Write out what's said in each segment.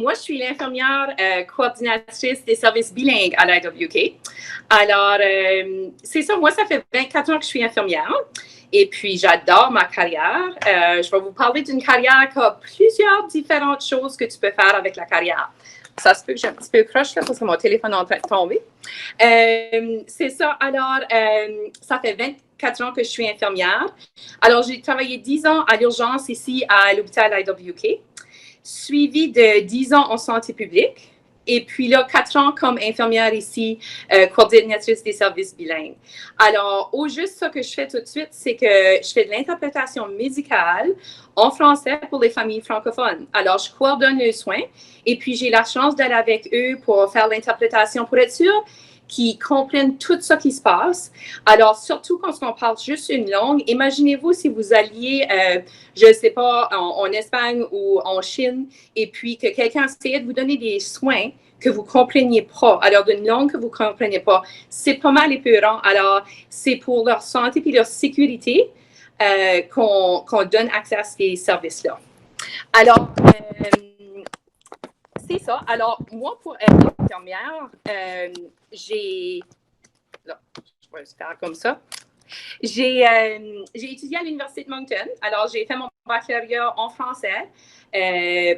moi, je suis l'infirmière coordinatrice des services bilingues à l'IWK. Alors, c'est ça, moi, ça fait 24 ans que je suis infirmière. Et puis, j'adore ma carrière. Je vais vous parler d'une carrière qui a plusieurs différentes choses que tu peux faire avec la carrière. Ça se peut que j'ai un petit peu croche là parce que mon téléphone est en train de tomber. C'est ça. Alors, ça fait 24 ans que je suis infirmière. Alors, j'ai travaillé 10 ans à l'urgence ici à l'hôpital IWK, suivi de 10 ans en santé publique. Et puis là, 4 ans comme infirmière ici, coordinatrice des services bilingues. Alors, au juste, ce que je fais tout de suite, c'est que je fais de l'interprétation médicale en français pour les familles francophones. Alors, je coordonne les soins et puis j'ai la chance d'aller avec eux pour faire l'interprétation pour être sûr qu'ils comprennent tout ce qui se passe. Alors, surtout quand on parle juste une langue, imaginez-vous si vous alliez, je ne sais pas, en Espagne ou en Chine, et puis que quelqu'un essayait de vous donner des soins que vous ne compreniez pas, alors d'une langue que vous ne comprenez pas. C'est pas mal épeurant. Alors, c'est pour leur santé et leur sécurité qu'on donne accès à ces services-là. Alors, c'est ça. Alors, moi, pour être infirmière, j'ai... Là, je vais faire comme ça. J'ai étudié à l'Université de Moncton. Alors, j'ai fait mon baccalauréat en français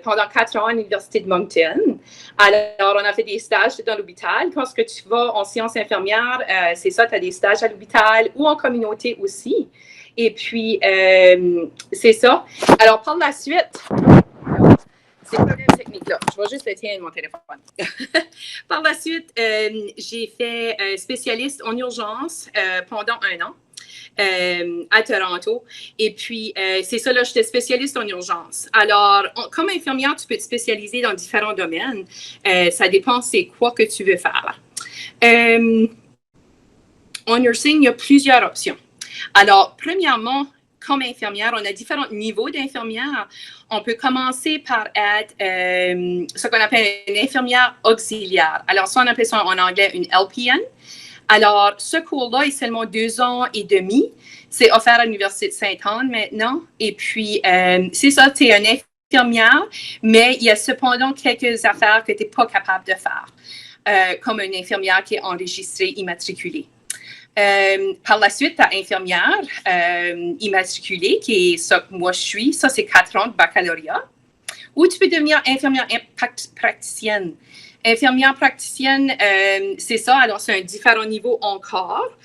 pendant 4 ans à l'Université de Moncton. Alors, on a fait des stages dans l'hôpital. Quand tu vas en sciences infirmières, c'est ça, tu as des stages à l'hôpital ou en communauté aussi. Et puis, c'est ça. Alors, par la suite... C'est le problème technique là. Je vais juste éteindre mon téléphone. Par la suite, j'ai fait spécialiste en urgence pendant 1 an à Toronto. Et puis, c'est ça, là, j'étais spécialiste en urgence. Alors, comme infirmière, tu peux te spécialiser dans différents domaines. Ça dépend c'est quoi que tu veux faire. En nursing, il y a plusieurs options. Alors, premièrement, comme infirmière, on a différents niveaux d'infirmière. On peut commencer par être ce qu'on appelle une infirmière auxiliaire. Alors, ça, on appelle ça en anglais une LPN. Alors, ce cours-là est seulement 2 ans et demi. C'est offert à l'Université de Sainte-Anne maintenant. Et puis, c'est ça, tu es une infirmière, mais il y a cependant quelques affaires que tu n'es pas capable de faire, comme une infirmière qui est enregistrée, immatriculée. Par la suite, tu as infirmière immatriculée, qui est ça que moi je suis. Ça, c'est 4 ans de baccalauréat. Ou tu peux devenir infirmière praticienne. Infirmière praticienne, c'est ça. Alors, c'est un différent niveau encore.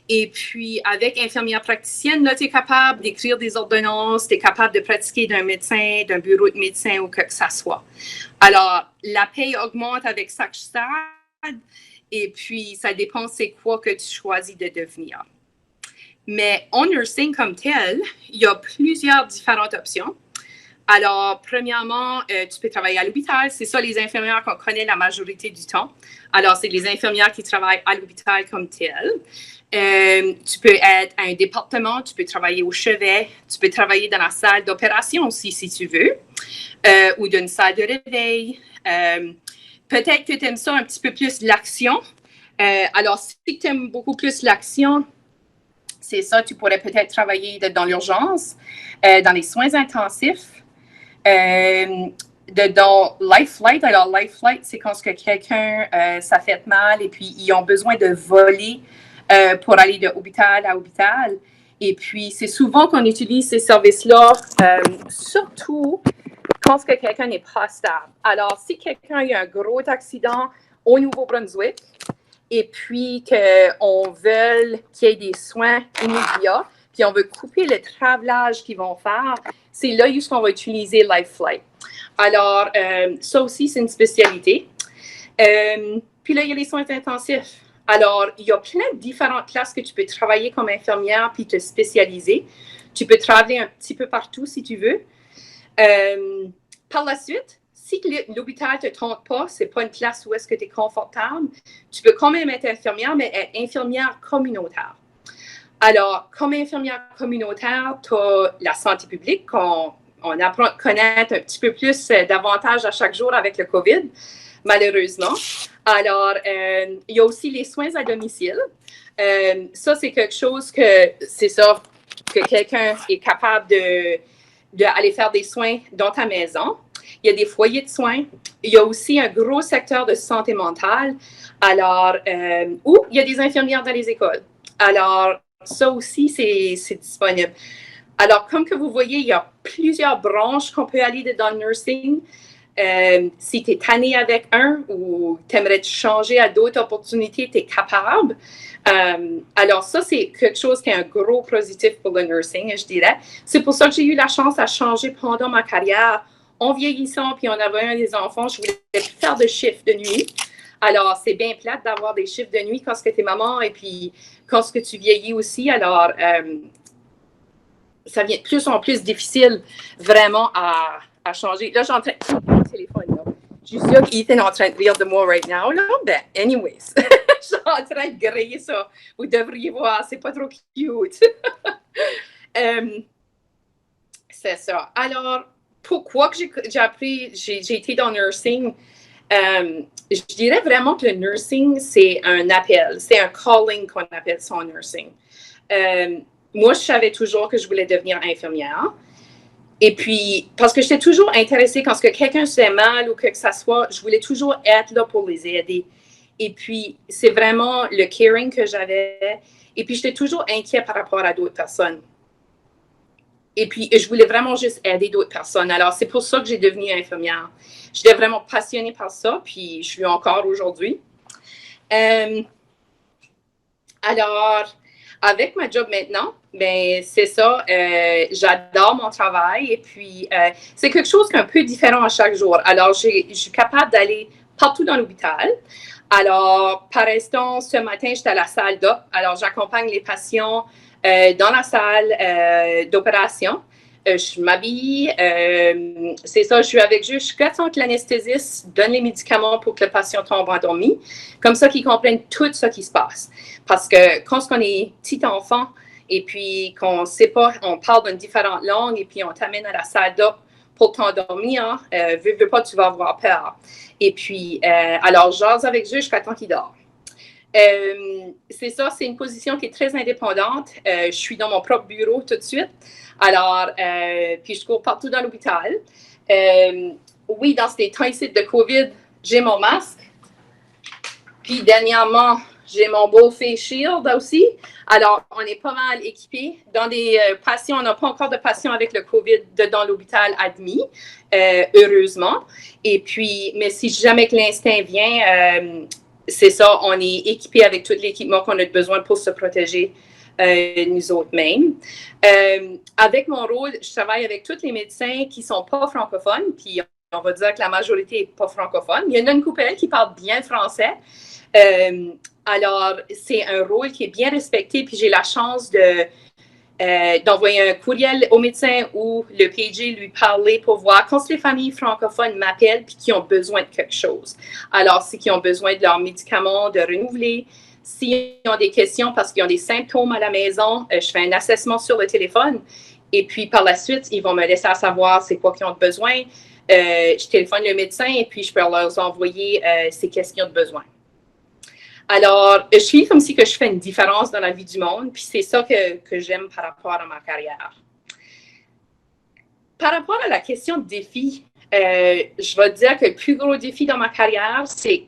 Et puis, avec infirmière praticienne, là, tu es capable d'écrire des ordonnances, tu es capable de pratiquer d'un médecin, d'un bureau de médecin ou que ça soit. Alors, la paye augmente avec chaque stade. Et puis, ça dépend c'est quoi que tu choisis de devenir. Mais en nursing comme tel, il y a plusieurs différentes options. Alors, premièrement, tu peux travailler à l'hôpital. C'est ça, les infirmières qu'on connaît la majorité du temps. Alors, c'est les infirmières qui travaillent à l'hôpital comme tel. Tu peux être à un département, tu peux travailler au chevet, tu peux travailler dans la salle d'opération aussi, si tu veux, ou dans une salle de réveil. Peut-être que tu aimes ça un petit peu plus l'action. Alors, si tu aimes beaucoup plus l'action, c'est ça, tu pourrais peut-être travailler dans l'urgence, dans les soins intensifs, dans Life Flight. Alors, Life Flight, c'est quand quelqu'un, ça fait mal et puis ils ont besoin de voler pour aller de hôpital à hôpital. Et puis, c'est souvent qu'on utilise ces services-là, surtout quand quelqu'un n'est pas stable. Alors, si quelqu'un a eu un gros accident au Nouveau-Brunswick et puis qu'on veut qu'il y ait des soins immédiats, puis on veut couper le travelage qu'ils vont faire, c'est là où on va utiliser Life Flight. Alors, ça aussi, c'est une spécialité. Puis là, il y a les soins intensifs. Alors, il y a plein de différentes classes que tu peux travailler comme infirmière puis te spécialiser. Tu peux travailler un petit peu partout si tu veux. Par la suite, si l'hôpital ne te tente pas, ce n'est pas une classe où est-ce que tu es confortable, tu peux quand même être infirmière, mais être infirmière communautaire. Alors, comme infirmière communautaire, tu as la santé publique qu'on apprend à connaître un petit peu plus davantage à chaque jour avec le COVID, malheureusement. Alors, il y a aussi les soins à domicile. Ça, c'est quelque chose que quelqu'un est capable d'aller faire des soins dans ta maison. il y a des foyers de soins. Il y a aussi un gros secteur de santé mentale. Alors, où il y a des infirmières dans les écoles. Alors, ça aussi, c'est disponible. Alors, comme que vous voyez, il y a plusieurs branches qu'on peut aller dans le nursing. Si tu es tanné avec un ou tu aimerais te changer à d'autres opportunités, tu es capable. Alors, ça, c'est quelque chose qui est un gros positif pour le nursing, je dirais. C'est pour ça que j'ai eu la chance à changer pendant ma carrière. En vieillissant, puis en ayant des enfants, je voulais plus faire de chiffres de nuit. Alors, c'est bien plate d'avoir des chiffres de nuit quand tu es maman et puis quand tu vieillis aussi. Alors, ça devient de plus en plus difficile vraiment à changer. Là, j'ai en train de mon téléphone. Là. Je suis sûre qu'Ethan est en train de rire de moi right now. Là. Ben, anyways, je suis en train de griller ça. Vous devriez voir, c'est pas trop cute. C'est ça. Alors, pourquoi que j'ai été dans le nursing? Je dirais vraiment que le nursing, c'est un appel. C'est un calling qu'on appelle ça en nursing. Moi, je savais toujours que je voulais devenir infirmière. Et puis, parce que j'étais toujours intéressée quand quelqu'un se fait mal ou que ça soit, je voulais toujours être là pour les aider. Et puis, c'est vraiment le caring que j'avais. Et puis, j'étais toujours inquiète par rapport à d'autres personnes. Et puis, je voulais vraiment juste aider d'autres personnes. Alors, c'est pour ça que j'ai devenu infirmière. J'étais vraiment passionnée par ça, puis je suis encore aujourd'hui. Alors, avec ma job maintenant, ben c'est ça, j'adore mon travail et puis c'est quelque chose qui est un peu différent à chaque jour. Alors, je suis capable d'aller partout dans l'hôpital. Alors, par instance, ce matin, j'étais à la salle d'op. Alors, j'accompagne les patients dans la salle d'opération. Je m'habille, c'est ça, je suis avec jusqu'à temps que l'anesthésiste donne les médicaments pour que le patient tombe endormi, comme ça qu'ils comprennent tout ce qui se passe. Parce que quand on est petit enfant et puis qu'on ne sait pas, on parle d'une différente langue et puis on t'amène à la salle d'op pour t'endormir, veux pas, tu vas avoir peur. Et puis, alors, j'ose avec eux jusqu'à temps qu'il dort. C'est ça, c'est une position qui est très indépendante. Je suis dans mon propre bureau tout de suite. Alors, puis je cours partout dans l'hôpital. Oui, dans ces temps ici de COVID, j'ai mon masque. Puis dernièrement, j'ai mon beau face shield aussi. Alors, on est pas mal équipés. Dans des patients, on n'a pas encore de patients avec le COVID dans l'hôpital admis, heureusement. Et puis, mais si jamais que l'instinct vient, c'est ça, on est équipé avec tout l'équipement qu'on a besoin pour se protéger nous autres mêmes. Avec mon rôle, je travaille avec tous les médecins qui ne sont pas francophones, puis on va dire que la majorité n'est pas francophone. Il y en a une couple qui parle bien français. Alors, c'est un rôle qui est bien respecté, puis j'ai la chance d'envoyer un courriel au médecin ou le PG lui parler pour voir quand les familles francophones m'appellent puis qui ont besoin de quelque chose. Alors, c'est qu'ils ont besoin de leurs médicaments, de renouveler. S'ils ont des questions parce qu'ils ont des symptômes à la maison, je fais un assessment sur le téléphone et puis par la suite, ils vont me laisser savoir c'est quoi qu'ils ont besoin. Je téléphone le médecin et puis je peux leur envoyer ces questions de besoin. Alors, je suis comme si que je fais une différence dans la vie du monde, puis c'est ça que j'aime par rapport à ma carrière. Par rapport à la question de défi, je vais dire que le plus gros défi dans ma carrière, c'est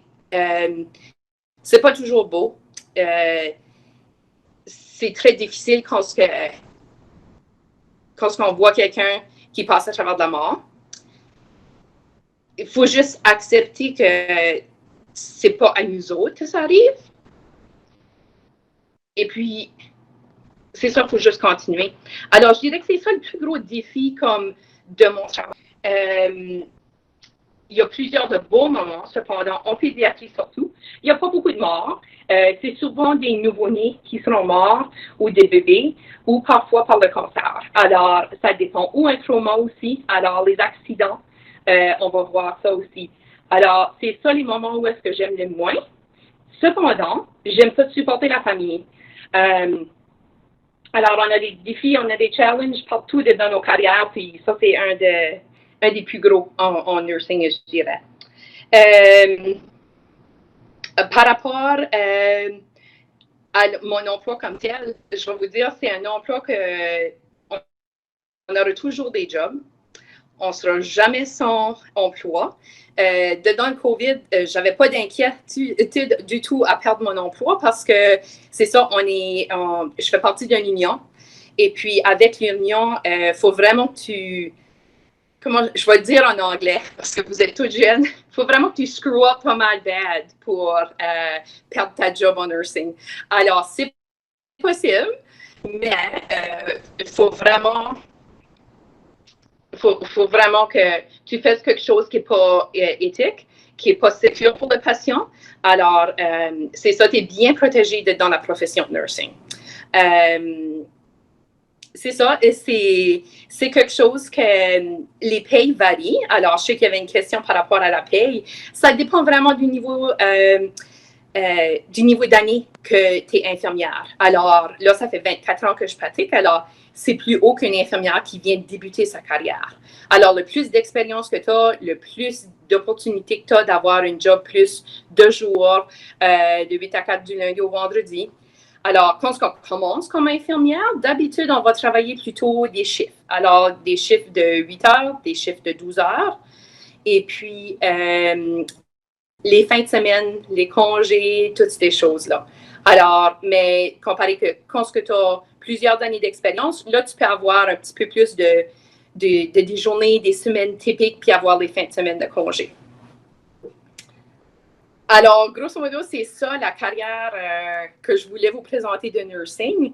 pas toujours beau. C'est très difficile quand on voit quelqu'un qui passe à travers de la mort. Il faut juste accepter que c'est pas à nous autres que ça arrive. Et puis, c'est ça, il faut juste continuer. Alors, je dirais que c'est ça le plus gros défi comme de mon travail. Il y a plusieurs de beaux moments, cependant, en pédiatrie surtout. Il n'y a pas beaucoup de morts. C'est souvent des nouveau-nés qui seront morts ou des bébés ou parfois par le cancer. Alors, ça dépend. Ou un trauma aussi. Alors, les accidents, on va voir ça aussi. Alors, c'est ça les moments où est-ce que j'aime le moins. Cependant, j'aime ça de supporter la famille. Alors, on a des défis, on a des challenges partout dans nos carrières, puis ça, c'est un des plus gros en nursing, je dirais. Par rapport à mon emploi comme tel, je vais vous dire, c'est un emploi on aura toujours des jobs. on ne sera jamais sans emploi. Dedans le COVID, j'avais pas d'inquiétude du tout à perdre mon emploi parce que c'est ça, je fais partie d'une union. Et puis, avec l'union, il faut vraiment que je vais le dire en anglais parce que vous êtes tous jeunes, il faut vraiment que tu screw up pas mal bad pour perdre ta job en nursing. Alors, c'est possible, mais il faut vraiment que tu fasses quelque chose qui n'est pas éthique, qui n'est pas sécure pour le patient. Alors, c'est ça, tu es bien protégé dans la profession de nursing. C'est ça, et c'est quelque chose que les payes varient. Alors, je sais qu'il y avait une question par rapport à la paye. Ça dépend vraiment du niveau d'année que tu es infirmière. Alors, là, ça fait 24 ans que je pratique. Alors, c'est plus haut qu'une infirmière qui vient de débuter sa carrière. Alors, le plus d'expérience que tu as, le plus d'opportunités que tu as d'avoir un job plus de jours, de 8 à 4 du lundi au vendredi. Alors, quand on commence comme infirmière, d'habitude, on va travailler plutôt des chiffres. Alors, des chiffres de 8 heures, des chiffres de 12 heures. Et puis, les fins de semaine, les congés, toutes ces choses-là. Alors, mais comparé que quand tu as plusieurs années d'expérience, là, tu peux avoir un petit peu plus de des journées, des semaines typiques, puis avoir les fins de semaine de congés. Alors, grosso modo, c'est ça la carrière que je voulais vous présenter de nursing.